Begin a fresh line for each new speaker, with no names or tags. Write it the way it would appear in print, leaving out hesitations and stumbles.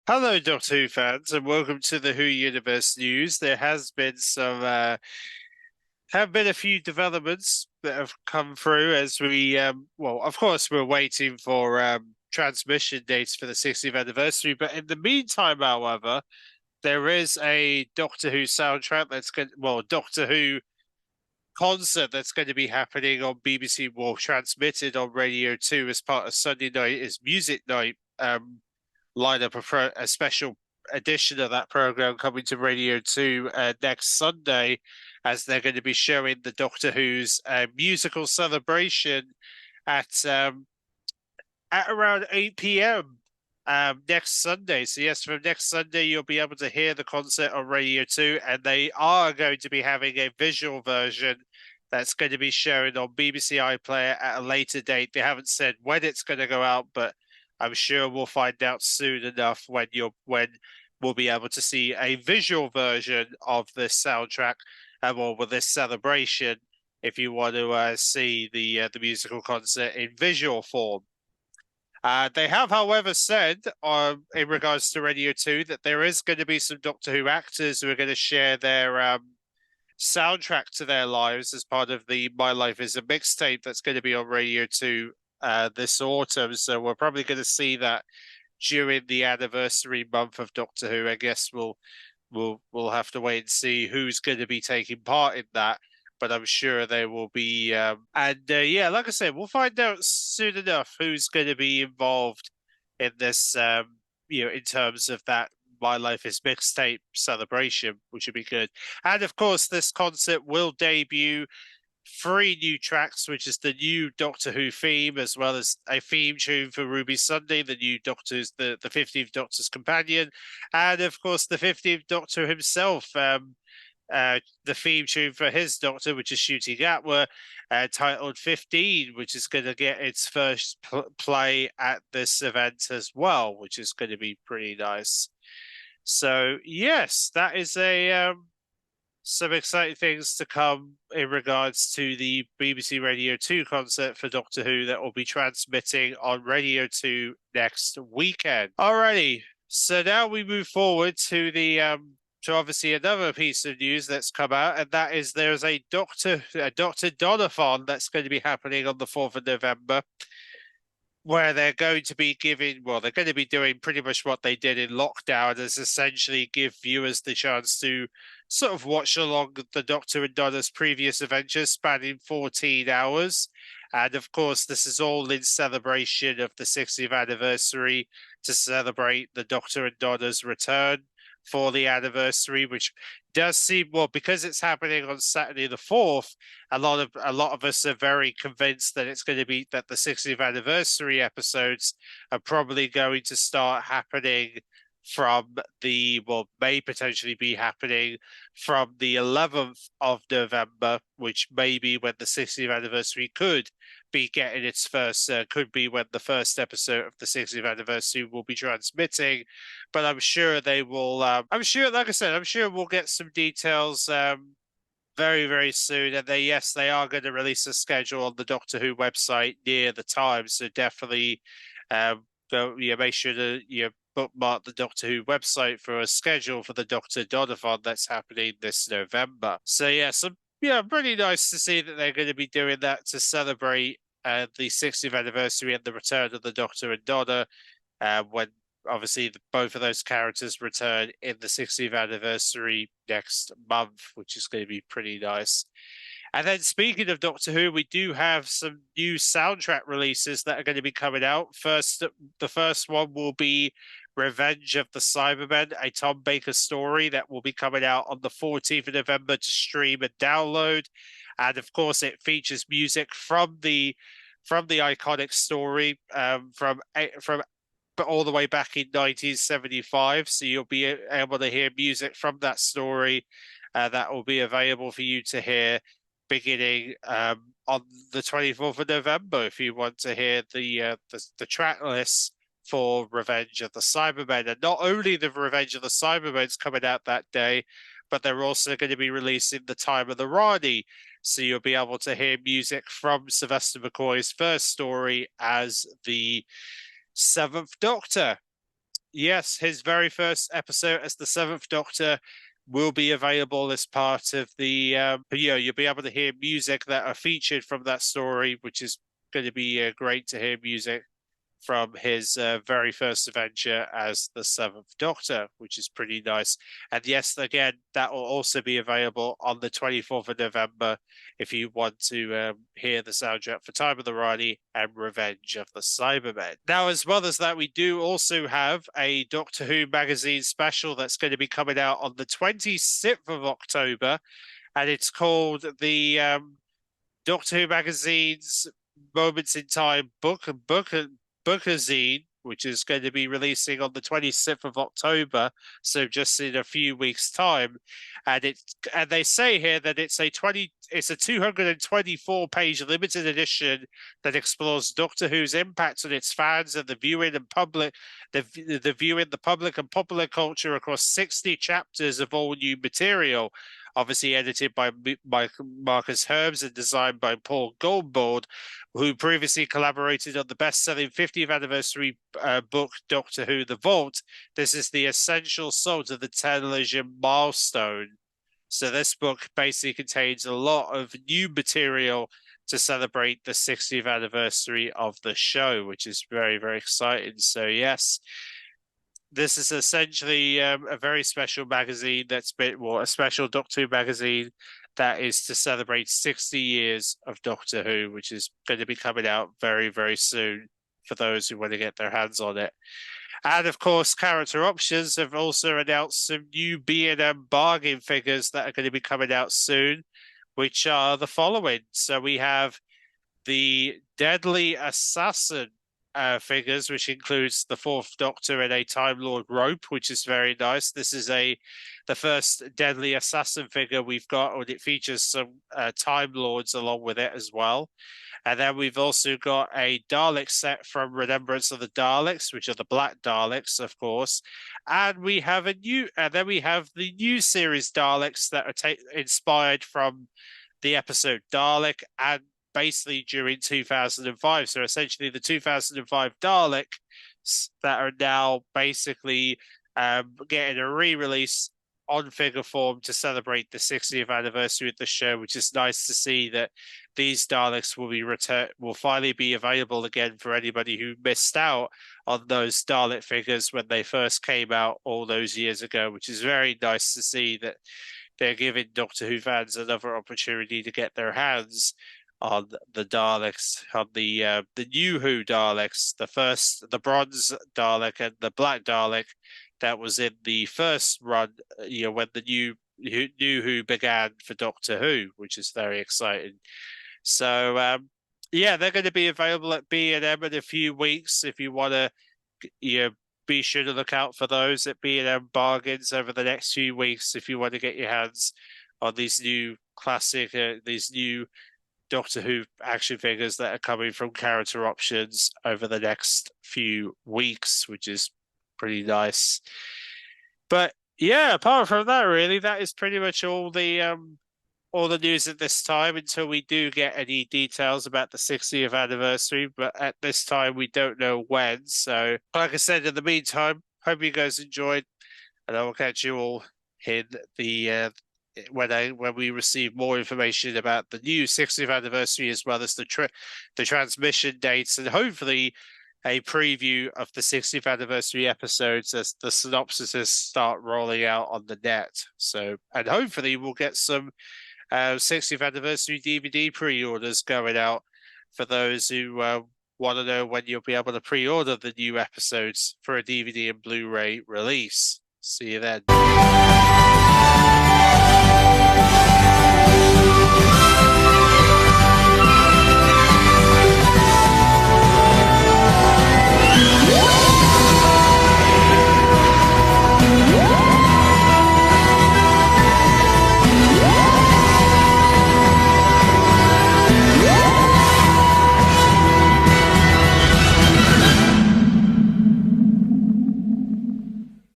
Hello, Doctor Who fans, and welcome to the Who Universe news. There has been have been a few developments that have come through as well, of course, we're waiting for transmission dates for the 60th anniversary. But in the meantime, however, there is a Doctor Who soundtrack Doctor Who concert that's going to be happening on BBC, well, transmitted on Radio 2 as part of Sunday night is Music Night. Line up a special edition of that program coming to Radio 2 next Sunday, as they're going to be showing the Doctor Who's musical celebration at um, at around 8 p.m. Next Sunday. So yes, from next Sunday you'll be able to hear the concert on Radio 2, and they are going to be having a visual version that's going to be shown on BBC iPlayer at a later date. They haven't said when it's going to go out, but I'm sure we'll find out soon enough when we'll be able to see a visual version of this soundtrack, with this celebration. If you want to see the musical concert in visual form, they have, however, said in regards to Radio 2 that there is going to be some Doctor Who actors who are going to share their soundtrack to their lives as part of the My Life is a Mixtape that's going to be on Radio 2 this autumn. So we're probably going to see that during the anniversary month of Doctor Who. I guess we'll have to wait and see who's going to be taking part in that. But I'm sure they will be. Yeah, like I said, we'll find out soon enough who's going to be involved in this. In terms of that My Life is Mixtape celebration, which would be good. And of course, this concert will debut three new tracks, which is the new Doctor Who theme, as well as a theme tune for Ruby Sunday, the new Doctor's, the 15th Doctor's companion, and of course the 15th Doctor himself. The theme tune for his Doctor, which is Shooting Atwa, titled 15, which is going to get its first play at this event as well, which is going to be pretty nice. So yes, that is some exciting things to come in regards to the BBC Radio 2 concert for Doctor Who that will be transmitting on Radio 2 next weekend. Alrighty, so now we move forward to to obviously another piece of news that's come out, and that is there's a Doctor Donathon that's going to be happening on the 4th of November, where they're going to be they're going to be doing pretty much what they did in lockdown, is essentially give viewers the chance to sort of watch along the Doctor and Donna's previous adventures spanning 14 hours. And of course, this is all in celebration of the 60th anniversary, to celebrate the Doctor and Donna's return for the anniversary, which does seem, well, because it's happening on Saturday the 4th, a lot of us are very convinced that it's going to be that the 60th anniversary episodes are probably going to start happening from may potentially be happening from the 11th of November, which may be when the 60th anniversary could be getting its first, could be when the first episode of the 60th anniversary will be transmitting. But I'm sure they will, I'm sure, like I said, I'm sure we'll get some details very, very soon. And yes, they are going to release a schedule on the Doctor Who website near the time. So definitely make sure to bookmark the Doctor Who website for a schedule for the Doctor Donathon that's happening this November. So pretty nice to see that they're going to be doing that to celebrate the 60th anniversary and the return of the Doctor and Donna, when obviously both of those characters return in the 60th anniversary next month, which is going to be pretty nice. And then speaking of Doctor Who, we do have some new soundtrack releases that are going to be coming out. The first one will be Revenge of the Cybermen, a Tom Baker story that will be coming out on the 14th of November to stream and download. And of course, it features music from the iconic story from but all the way back in 1975. So you'll be able to hear music from that story that will be available for you to hear beginning on the 24th of November if you want to hear the track list for Revenge of the Cybermen. And not only the Revenge of the Cybermen's coming out that day, but they're also going to be releasing The Time of the Rani. So you'll be able to hear music from Sylvester McCoy's first story as the Seventh Doctor. yes, his very first episode as the Seventh Doctor will be available as part of the. You'll be able to hear music that are featured from that story, which is going to be great to hear music from his very first adventure as the Seventh Doctor, which is pretty nice. And yes, again, that will also be available on the 24th of November if you want to hear the soundtrack for Time of the Rani and Revenge of the Cybermen. Now, as well as that, we do also have a Doctor Who magazine special that's going to be coming out on the 26th of October, and it's called the Doctor Who magazine's Moments in Time bookazine, which is going to be releasing on the 26th of October, so just in a few weeks' time. And they say here that it's a 224-page limited edition that explores Doctor Who's impact on its fans and the viewing and public, the viewing, the public and popular culture across 60 chapters of all new material. Obviously edited by Marcus Herbs and designed by Paul Goldboard, who previously collaborated on the best-selling 50th anniversary book Doctor Who: The Vault. This is the essential salt of the television milestone. So this book basically contains a lot of new material to celebrate the 60th anniversary of the show, which is very, very exciting. So yes, this is essentially a very special magazine that's been, well, a special Doctor Who magazine that is to celebrate 60 years of Doctor Who, which is going to be coming out very, very soon for those who want to get their hands on it. And of course, Character Options have also announced some new B&M bargain figures that are going to be coming out soon, which are the following. So we have the Deadly Assassin figures, which includes the Fourth Doctor and a Time Lord rope, which is very nice. This is the first Deadly Assassin figure we've got, and it features some Time Lords along with it as well. And then we've also got a Dalek set from Remembrance of the Daleks, which are the Black Daleks, of course. And we have we have the new series Daleks that are inspired from the episode Dalek and basically during 2005. So essentially the 2005 Daleks that are now basically getting a re-release on figure form to celebrate the 60th anniversary of the show, which is nice to see that these Daleks will finally be available again for anybody who missed out on those Dalek figures when they first came out all those years ago, which is very nice to see that they're giving Doctor Who fans another opportunity to get their hands on the Daleks, on the new Who Daleks, the Bronze Dalek and the Black Dalek that was in the first run, when the new Who began for Doctor Who, which is very exciting. So they're going to be available at B&M in a few weeks if you want to, be sure to look out for those at B&M bargains over the next few weeks if you want to get your hands on these new these new Doctor Who action figures that are coming from Character Options over the next few weeks, which is pretty nice. But yeah, apart from that, really, that is pretty much all the news at this time until we do get any details about the 60th anniversary. But at this time, we don't know when. So, like I said, in the meantime, hope you guys enjoyed, and I will catch you all in the when we receive more information about the new 60th anniversary, as well as the transmission dates, and hopefully a preview of the 60th anniversary episodes as the synopsises start rolling out on the net. So, and hopefully we'll get some 60th anniversary DVD pre-orders going out for those who want to know when you'll be able to pre-order the new episodes for a DVD and Blu-ray release. See you then.